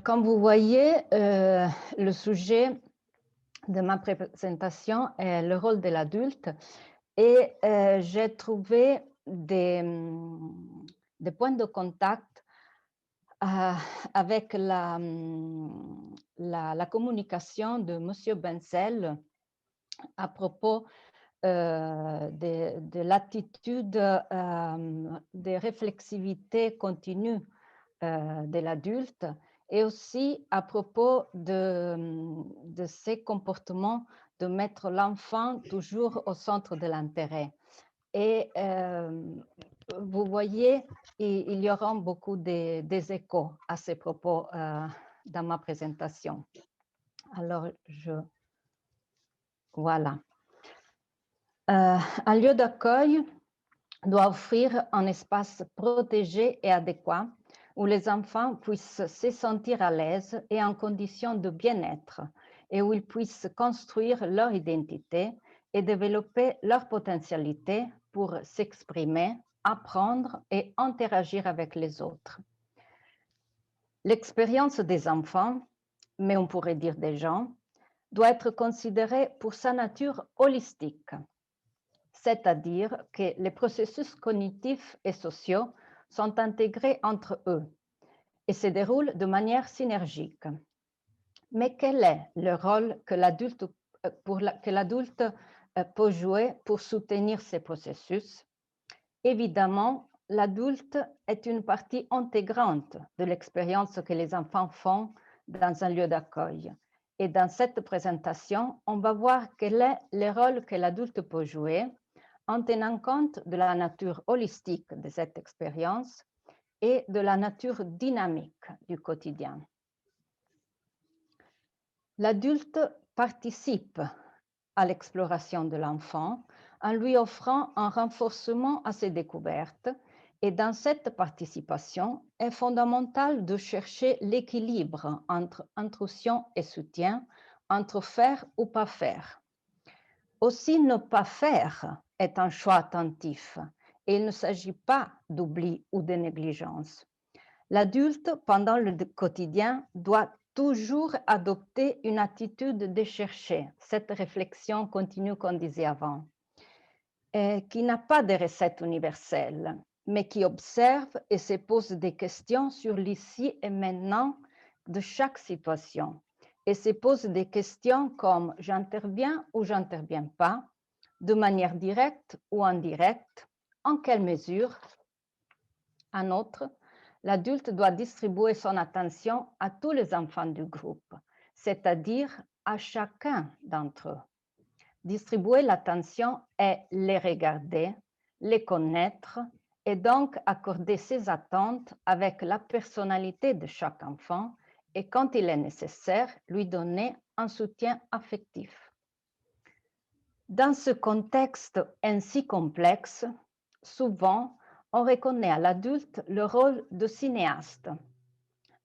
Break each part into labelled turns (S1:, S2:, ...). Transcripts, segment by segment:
S1: Comme vous voyez, le sujet de ma présentation est le rôle de l'adulte et j'ai trouvé des points de contact euh, avec la communication de Monsieur Benzel à propos de l'attitude de réflexivité continue de l'adulte et aussi à propos de ces comportements de mettre l'enfant toujours au centre de l'intérêt. Et vous voyez, il y aura beaucoup des échos à ces propos dans ma présentation. Alors, voilà. Un lieu d'accueil doit offrir un espace protégé et adéquat où les enfants puissent se sentir à l'aise et en condition de bien-être et où ils puissent construire leur identité et développer leur potentialité pour s'exprimer, apprendre et interagir avec les autres. L'expérience des enfants, mais on pourrait dire des gens, doit être considérée pour sa nature holistique, c'est-à-dire que les processus cognitifs et sociaux sont intégrés entre eux et se déroulent de manière synergique. Mais quel est le rôle que l'adulte peut jouer pour soutenir ces processus? Évidemment, l'adulte est une partie intégrante de l'expérience que les enfants font dans un lieu d'accueil. Et dans cette présentation, on va voir quel est le rôle que l'adulte peut jouer en tenant compte de la nature holistique de cette expérience et de la nature dynamique du quotidien. L'adulte participe à l'exploration de l'enfant en lui offrant un renforcement à ses découvertes et dans cette participation est fondamental de chercher l'équilibre entre intrusion et soutien, entre faire ou pas faire. Aussi, ne pas faire est un choix attentif et il ne s'agit pas d'oubli ou de négligence. L'adulte, pendant le quotidien, doit toujours adopter une attitude de chercher, cette réflexion continue qu'on disait avant, qui n'a pas de recette universelle, mais qui observe et se pose des questions sur l'ici et maintenant de chaque situation, et se pose des questions comme j'interviens ou j'interviens pas, de manière directe ou indirecte, en quelle mesure. En outre, l'adulte doit distribuer son attention à tous les enfants du groupe, c'est-à-dire à chacun d'entre eux. Distribuer l'attention est les regarder, les connaître et donc accorder ses attentes avec la personnalité de chaque enfant et quand il est nécessaire, lui donner un soutien affectif. Dans ce contexte ainsi complexe, souvent, on reconnaît à l'adulte le rôle de cinéaste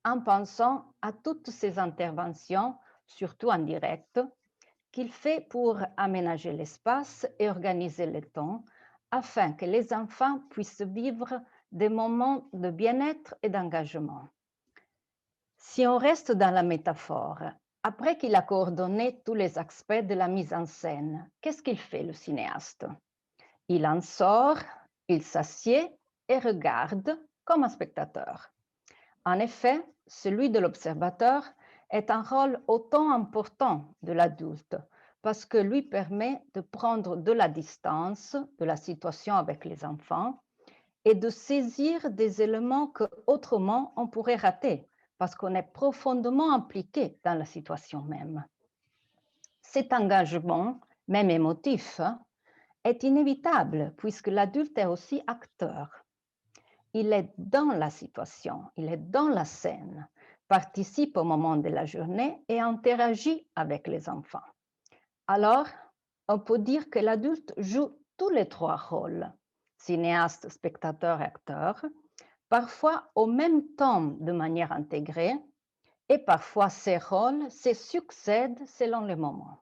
S1: en pensant à toutes ses interventions, surtout en direct, qu'il fait pour aménager l'espace et organiser le temps afin que les enfants puissent vivre des moments de bien-être et d'engagement. Si on reste dans la métaphore, après qu'il a coordonné tous les aspects de la mise en scène, qu'est-ce qu'il fait le cinéaste? Il en sort, il s'assied et regarde comme un spectateur. En effet, celui de l'observateur est un rôle autant important de l'adulte parce que lui permet de prendre de la distance de la situation avec les enfants et de saisir des éléments que autrement on pourrait rater parce qu'on est profondément impliqué dans la situation même. Cet engagement, même émotif, est inévitable puisque l'adulte est aussi acteur. Il est dans la situation, il est dans la scène, participe au moment de la journée et interagit avec les enfants. Alors, on peut dire que l'adulte joue tous les trois rôles, cinéaste, spectateur, acteur, parfois au même temps de manière intégrée, et parfois ces rôles se succèdent selon le moment.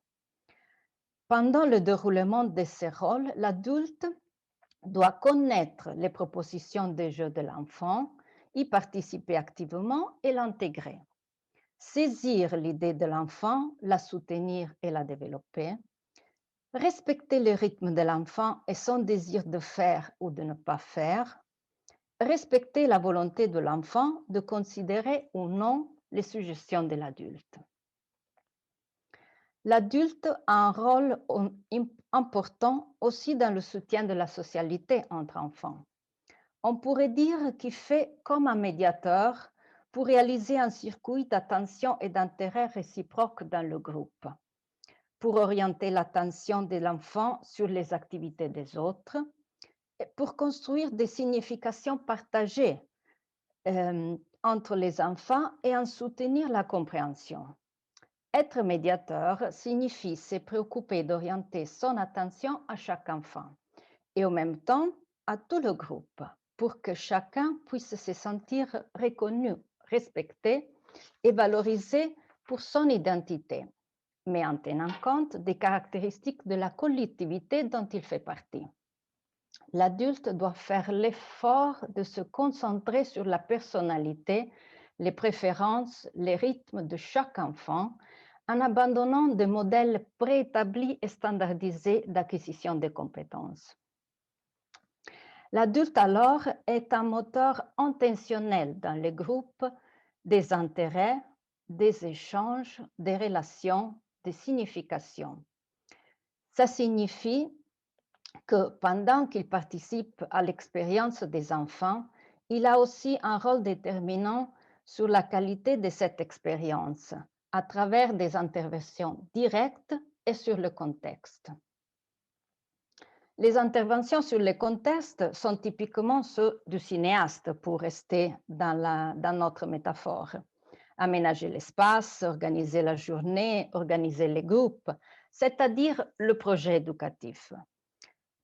S1: Pendant le déroulement de ces rôles, l'adulte doit connaître les propositions des jeux de l'enfant, y participer activement et l'intégrer. saisir l'idée de l'enfant, la soutenir et la développer, respecter le rythme de l'enfant et son désir de faire ou de ne pas faire, respecter la volonté de l'enfant de considérer ou non les suggestions de l'adulte. L'adulte a un rôle important aussi dans le soutien de la socialité entre enfants. On pourrait dire qu'il fait comme un médiateur pour réaliser un circuit d'attention et d'intérêt réciproque dans le groupe, pour orienter l'attention de l'enfant sur les activités des autres, et pour construire des significations partagées entre les enfants et en soutenir la compréhension. Être médiateur signifie se préoccuper d'orienter son attention à chaque enfant et en même temps à tout le groupe pour que chacun puisse se sentir reconnu, respecté et valorisé pour son identité, mais en tenant compte des caractéristiques de la collectivité dont il fait partie. L'adulte doit faire l'effort de se concentrer sur la personnalité, les préférences, les rythmes de chaque enfant en abandonnant des modèles préétablis et standardisés d'acquisition des compétences. L'adulte alors est un moteur intentionnel dans les groupes des intérêts, des échanges, des relations, des significations. Ça signifie que pendant qu'il participe à l'expérience des enfants, il a aussi un rôle déterminant sur la qualité de cette expérience à travers des interventions directes et sur le contexte. Les interventions sur le contexte sont typiquement ceux du cinéaste, pour rester dans notre métaphore. Aménager l'espace, organiser la journée, organiser les groupes, c'est-à-dire le projet éducatif.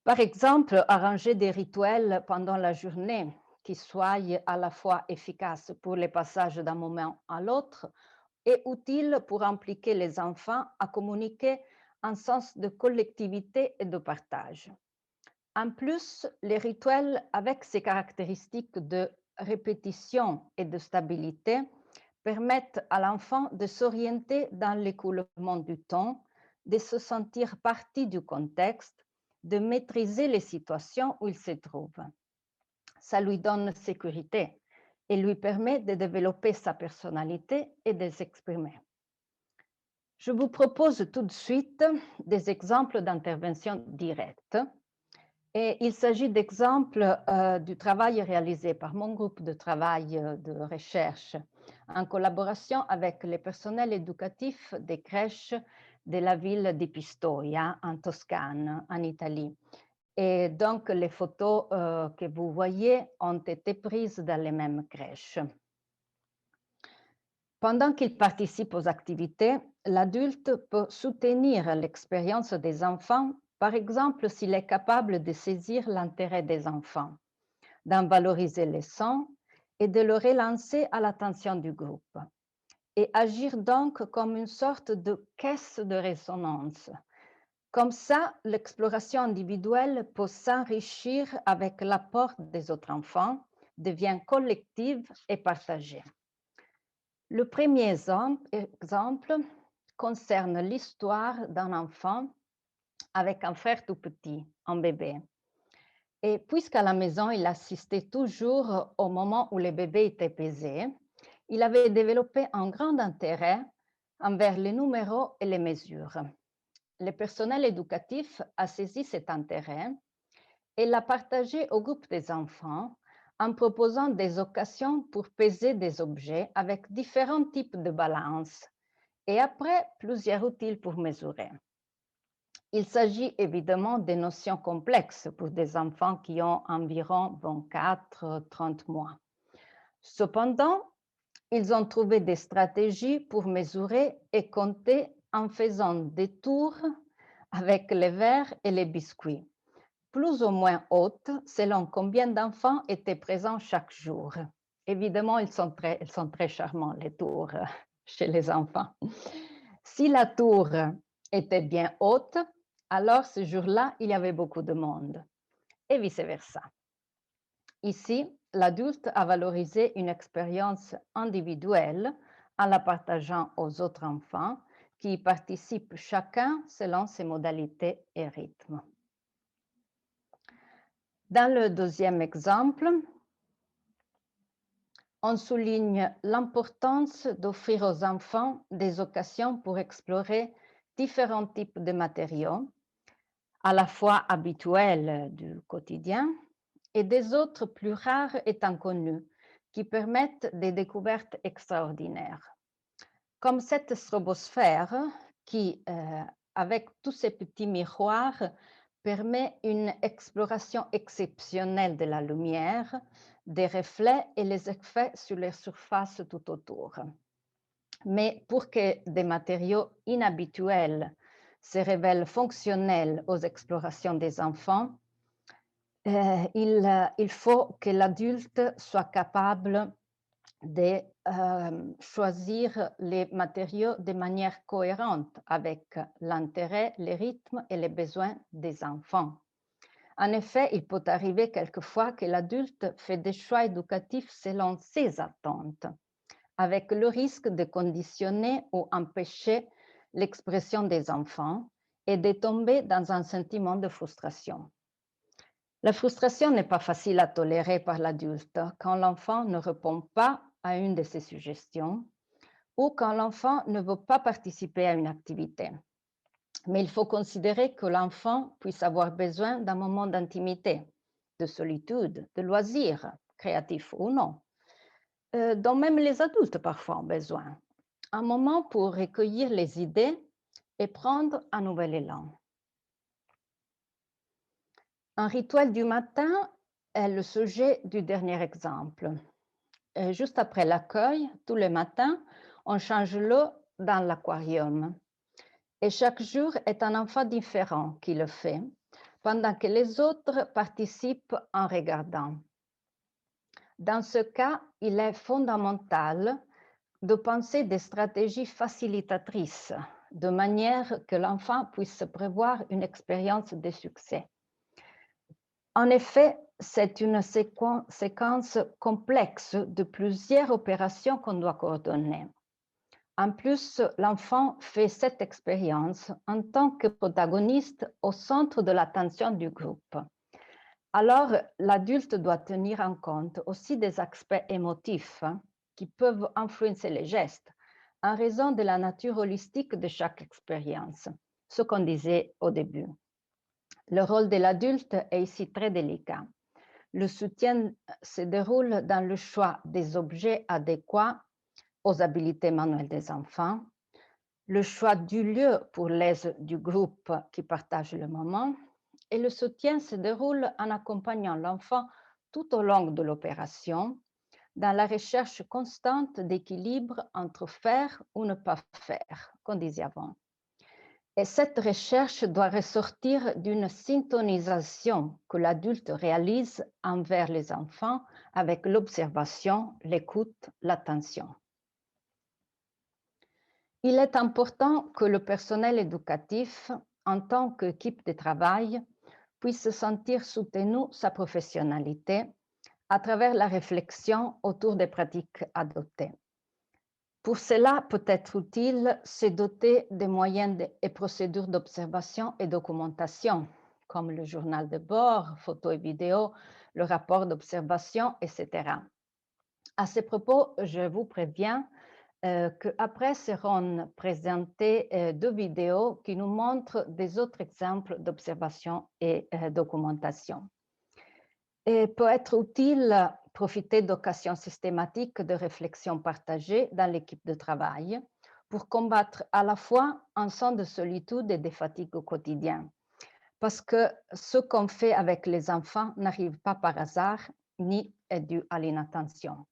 S1: Par exemple, arranger des rituels pendant la journée qui soient à la fois efficaces pour le passage d'un moment à l'autre et utiles pour impliquer les enfants à communiquer un sens de collectivité et de partage. En plus, les rituels avec ces caractéristiques de répétition et de stabilité permettent à l'enfant de s'orienter dans l'écoulement du temps, de se sentir partie du contexte, de maîtriser les situations où il se trouve. Ça lui donne sécurité et lui permet de développer sa personnalité et de s'exprimer. Je vous propose tout de suite des exemples d'intervention directe. Et il s'agit d'exemples du travail réalisé par mon groupe de travail de recherche en collaboration avec les personnels éducatifs des crèches de la ville di Pistoia, en Toscane, en Italie. Et donc, les photos que vous voyez ont été prises dans les mêmes crèches. Pendant qu'il participe aux activités, l'adulte peut soutenir l'expérience des enfants, par exemple s'il est capable de saisir l'intérêt des enfants, d'en valoriser les sons et de le relancer à l'attention du groupe, et agir donc comme une sorte de caisse de résonance. Comme ça, l'exploration individuelle peut s'enrichir avec l'apport des autres enfants, devient collective et partagée. Le premier exemple concerne l'histoire d'un enfant avec un frère tout petit, un bébé. Et puisqu'à la maison, il assistait toujours au moment où le bébé était pesé, il avait développé un grand intérêt envers les numéros et les mesures. Le personnel éducatif a saisi cet intérêt et l'a partagé au groupe des enfants en proposant des occasions pour peser des objets avec différents types de balance et après plusieurs outils pour mesurer. Il s'agit évidemment de notions complexes pour des enfants qui ont environ 24-30 mois. Cependant, ils ont trouvé des stratégies pour mesurer et compter en faisant des tours avec les verres et les biscuits, plus ou moins hautes selon combien d'enfants étaient présents chaque jour. Évidemment, ils sont très charmants, les tours chez les enfants. Si la tour était bien haute, alors ce jour-là, il y avait beaucoup de monde, et vice-versa. Ici, l'adulte a valorisé une expérience individuelle en la partageant aux autres enfants qui y participent chacun selon ses modalités et rythmes. Dans le deuxième exemple, on souligne l'importance d'offrir aux enfants des occasions pour explorer différents types de matériaux, à la fois habituels du quotidien et des autres plus rares et inconnus, qui permettent des découvertes extraordinaires. Comme cette strobosphère qui, avec tous ces petits miroirs, permet une exploration exceptionnelle de la lumière, des reflets et les effets sur les surfaces tout autour. Mais pour que des matériaux inhabituels se révèlent fonctionnels aux explorations des enfants, il faut que l'adulte soit capable de choisir les matériaux de manière cohérente avec l'intérêt, les rythmes et les besoins des enfants. En effet, il peut arriver quelquefois que l'adulte fait des choix éducatifs selon ses attentes, avec le risque de conditionner ou empêcher l'expression des enfants et de tomber dans un sentiment de frustration. La frustration n'est pas facile à tolérer par l'adulte quand l'enfant ne répond pas à une de ses suggestions ou quand l'enfant ne veut pas participer à une activité. Mais il faut considérer que l'enfant puisse avoir besoin d'un moment d'intimité, de solitude, de loisirs, créatifs ou non, dont même les adultes parfois ont besoin. Un moment pour recueillir les idées et prendre un nouvel élan. Un rituel du matin est le sujet du dernier exemple. Juste après l'accueil, tous les matins, on change l'eau dans l'aquarium. Et chaque jour est un enfant différent qui le fait, pendant que les autres participent en regardant. Dans ce cas, il est fondamental de penser des stratégies facilitatrices, de manière que l'enfant puisse prévoir une expérience de succès. En effet, c'est une séquence complexe de plusieurs opérations qu'on doit coordonner. En plus, l'enfant fait cette expérience en tant que protagoniste au centre de l'attention du groupe. Alors, l'adulte doit tenir en compte aussi des aspects émotifs qui peuvent influencer les gestes en raison de la nature holistique de chaque expérience, ce qu'on disait au début. Le rôle de l'adulte est ici très délicat. Le soutien se déroule dans le choix des objets adéquats aux habiletés manuelles des enfants, le choix du lieu pour l'aide du groupe qui partage le moment, et le soutien se déroule en accompagnant l'enfant tout au long de l'opération, dans la recherche constante d'équilibre entre faire ou ne pas faire, comme disait avant. Et cette recherche doit ressortir d'une syntonisation que l'adulte réalise envers les enfants avec l'observation, l'écoute, l'attention. Il est important que le personnel éducatif, en tant qu'équipe de travail, puisse sentir soutenue sa professionnalité à travers la réflexion autour des pratiques adoptées. Pour cela, peut être utile se doter de moyens et procédures d'observation et documentation, comme le journal de bord, photos et vidéos, le rapport d'observation, etc. À ce propos, je vous préviens qu'après seront présentées deux vidéos qui nous montrent des autres exemples d'observation et documentation. Et peut être utile profiter d'occasions systématiques de réflexion partagée dans l'équipe de travail pour combattre à la fois un sens de solitude et de fatigue au quotidien. Parce que ce qu'on fait avec les enfants n'arrive pas par hasard ni est dû à l'inattention.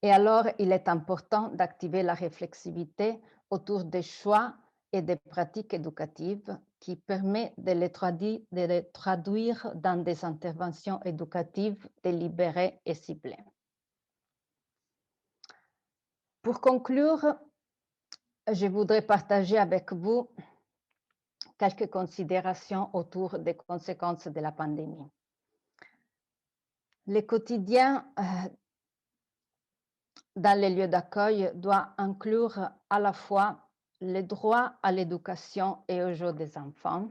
S1: Et alors, il est important d'activer la réflexivité autour des choix et des pratiques éducatives qui permettent de les traduire dans des interventions éducatives délibérées et ciblées. Pour conclure, je voudrais partager avec vous quelques considérations autour des conséquences de la pandémie. Le quotidien dans les lieux d'accueil doit inclure à la fois le droit à l'éducation et au jeu des enfants,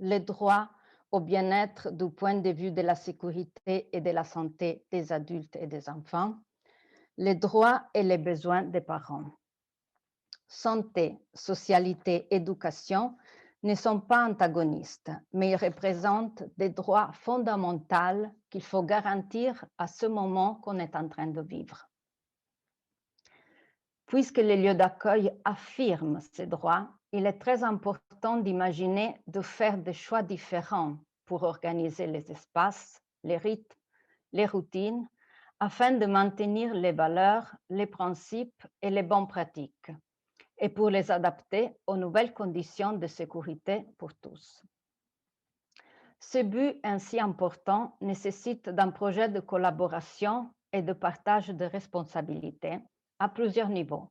S1: le droit au bien-être du point de vue de la sécurité et de la santé des adultes et des enfants, les droits et les besoins des parents. Santé, socialité, éducation ne sont pas antagonistes, mais ils représentent des droits fondamentaux qu'il faut garantir à ce moment qu'on est en train de vivre. Puisque les lieux d'accueil affirment ces droits, il est très important d'imaginer de faire des choix différents pour organiser les espaces, les rythmes, les routines, afin de maintenir les valeurs, les principes et les bonnes pratiques, et pour les adapter aux nouvelles conditions de sécurité pour tous. Ce but ainsi important nécessite d'un projet de collaboration et de partage de responsabilités à plusieurs niveaux,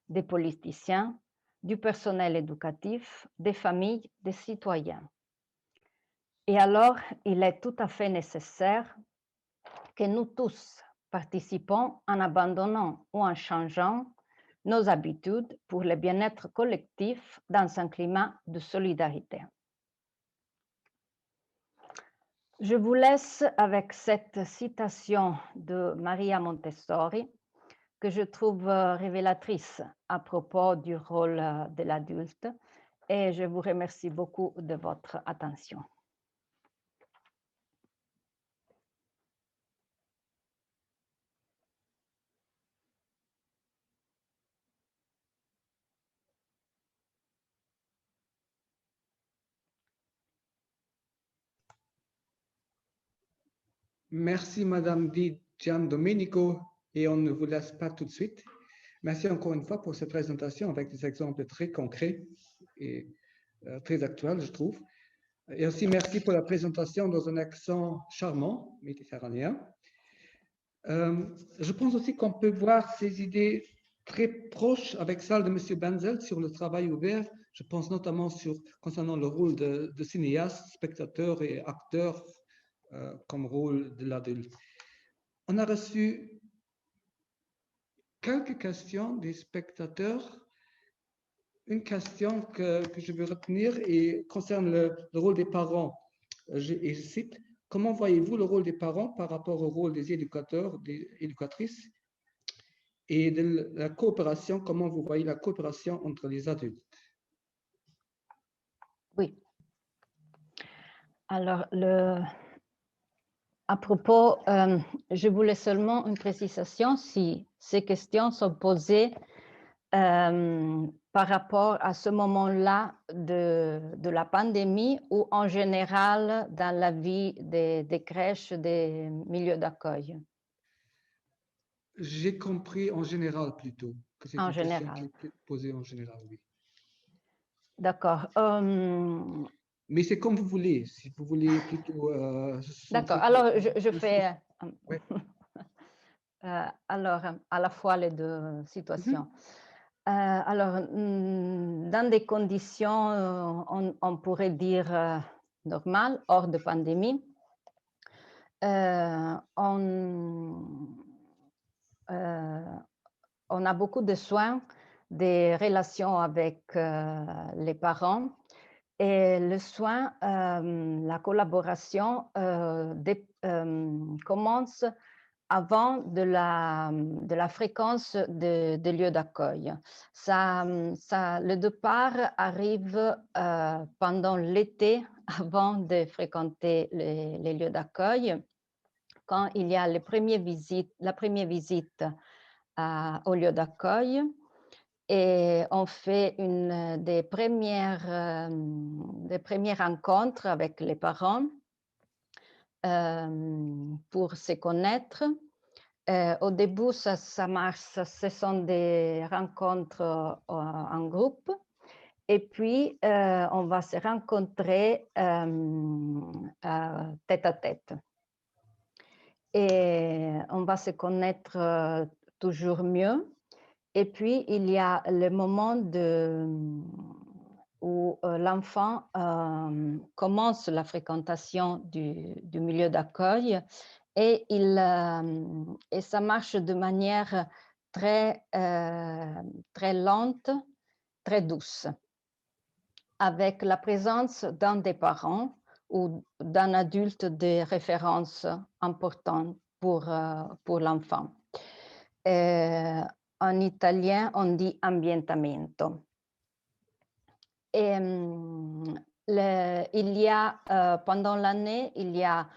S1: des politiciens, du personnel éducatif, des familles, des citoyens. Et alors, il est tout à fait nécessaire que nous tous participons en abandonnant ou en changeant nos habitudes pour le bien-être collectif dans un climat de solidarité. Je vous laisse avec cette citation de Maria Montessori que je trouve révélatrice à propos du rôle de l'adulte et je vous remercie beaucoup de votre attention.
S2: Merci, Madame Di Giandomenico, et on ne vous laisse pas tout de suite. Merci encore une fois pour cette présentation avec des exemples très concrets et très actuels, je trouve. Et aussi merci pour la présentation dans un accent charmant, méditerranéen. Je pense aussi qu'on peut voir ces idées très proches avec celles de M. Benzel sur le travail ouvert. Je pense notamment concernant le rôle de cinéaste, spectateur et acteur comme rôle de l'adulte. On a reçu quelques questions des spectateurs. Une question que je veux retenir et concerne le rôle des parents. Je cite, comment voyez-vous le rôle des parents par rapport au rôle des éducateurs, des éducatrices et de la coopération, comment vous voyez la coopération entre les adultes?
S1: Oui. Alors, à propos, je voulais seulement une précision si ces questions sont posées par rapport à ce moment-là de la pandémie ou en général dans la vie des crèches, des milieux d'accueil.
S2: J'ai compris en général plutôt, que c'est une question qui est posée en général, oui.
S1: D'accord.
S2: Mais c'est comme vous voulez, si vous voulez plutôt...
S1: D'accord, alors je fais
S2: ouais.
S1: alors à la fois les deux situations. Alors, dans des conditions, on pourrait dire normales, hors de pandémie, on a beaucoup de soins, des relations avec les parents et le soin, la collaboration commence avant de la fréquence des lieux d'accueil. Le départ arrive pendant l'été, avant de fréquenter les lieux d'accueil, quand il y a la première visite au lieu d'accueil. Et on fait des premières rencontres avec les parents pour se connaître. Au début, ça marche, ce sont des rencontres en groupe. Et puis, on va se rencontrer tête à tête. Et on va se connaître toujours mieux. Et puis, il y a le moment où l'enfant commence la fréquentation du milieu d'accueil et ça marche de manière très, très lente, très douce, avec la présence d'un des parents ou d'un adulte de référence important pour l'enfant. En italien, on dit ambientamento. Et il y a, pendant l'année, il y a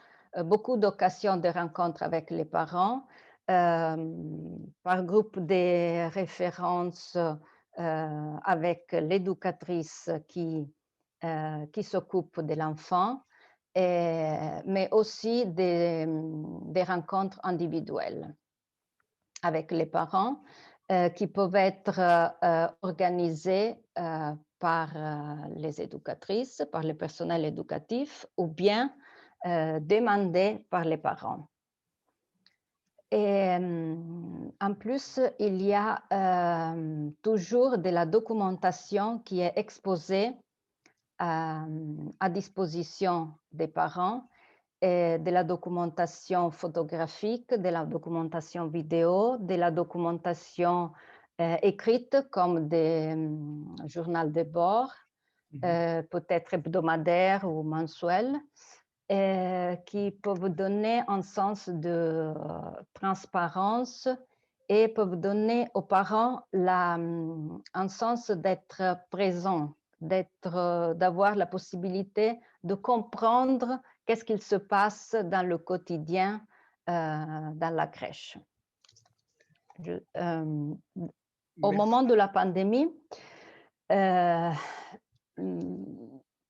S1: beaucoup d'occasions de rencontres avec les parents, par groupe de références avec l'éducatrice qui s'occupe de l'enfant, mais aussi des rencontres individuelles avec les parents qui peuvent être organisées par les éducatrices, par le personnel éducatif ou bien demandées par les parents. Et en plus, il y a toujours de la documentation qui est exposée à disposition des parents, et de la documentation photographique, de la documentation vidéo, de la documentation écrite comme des journaux de bord, peut-être hebdomadaires ou mensuels, qui peuvent donner un sens de transparence et peuvent donner aux parents un sens d'être présent, d'avoir la possibilité de comprendre qu'est-ce qu'il se passe dans le quotidien dans la crèche. Au moment de la pandémie,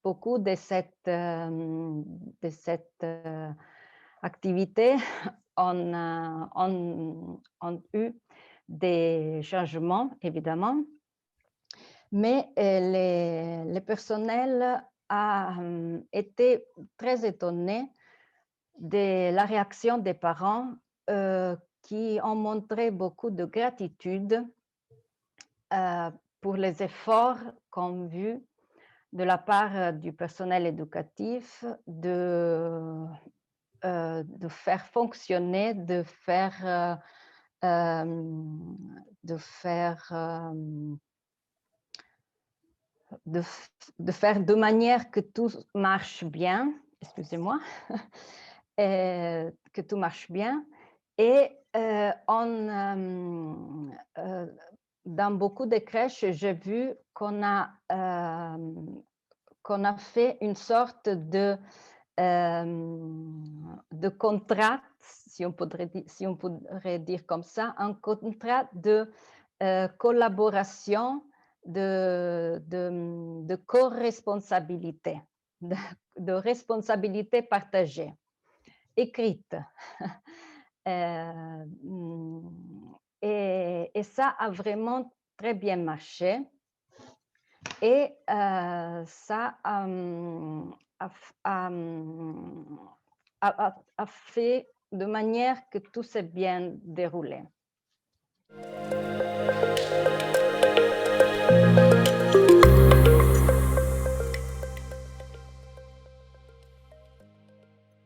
S1: beaucoup de cette activité ont eu des changements, évidemment, mais le personnel a été très étonné de la réaction des parents qui ont montré beaucoup de gratitude pour les efforts qu'ont vus de la part du personnel éducatif de faire fonctionner, de faire de manière que tout marche bien, excusez-moi, que tout marche bien. Et dans beaucoup de crèches, j'ai vu qu'on a fait une sorte de contrat, si on pourrait dire comme ça, un contrat de collaboration, de co-responsabilité, de responsabilité partagée, écrite. Et ça a vraiment très bien marché. Et ça a fait de manière que tout s'est bien déroulé.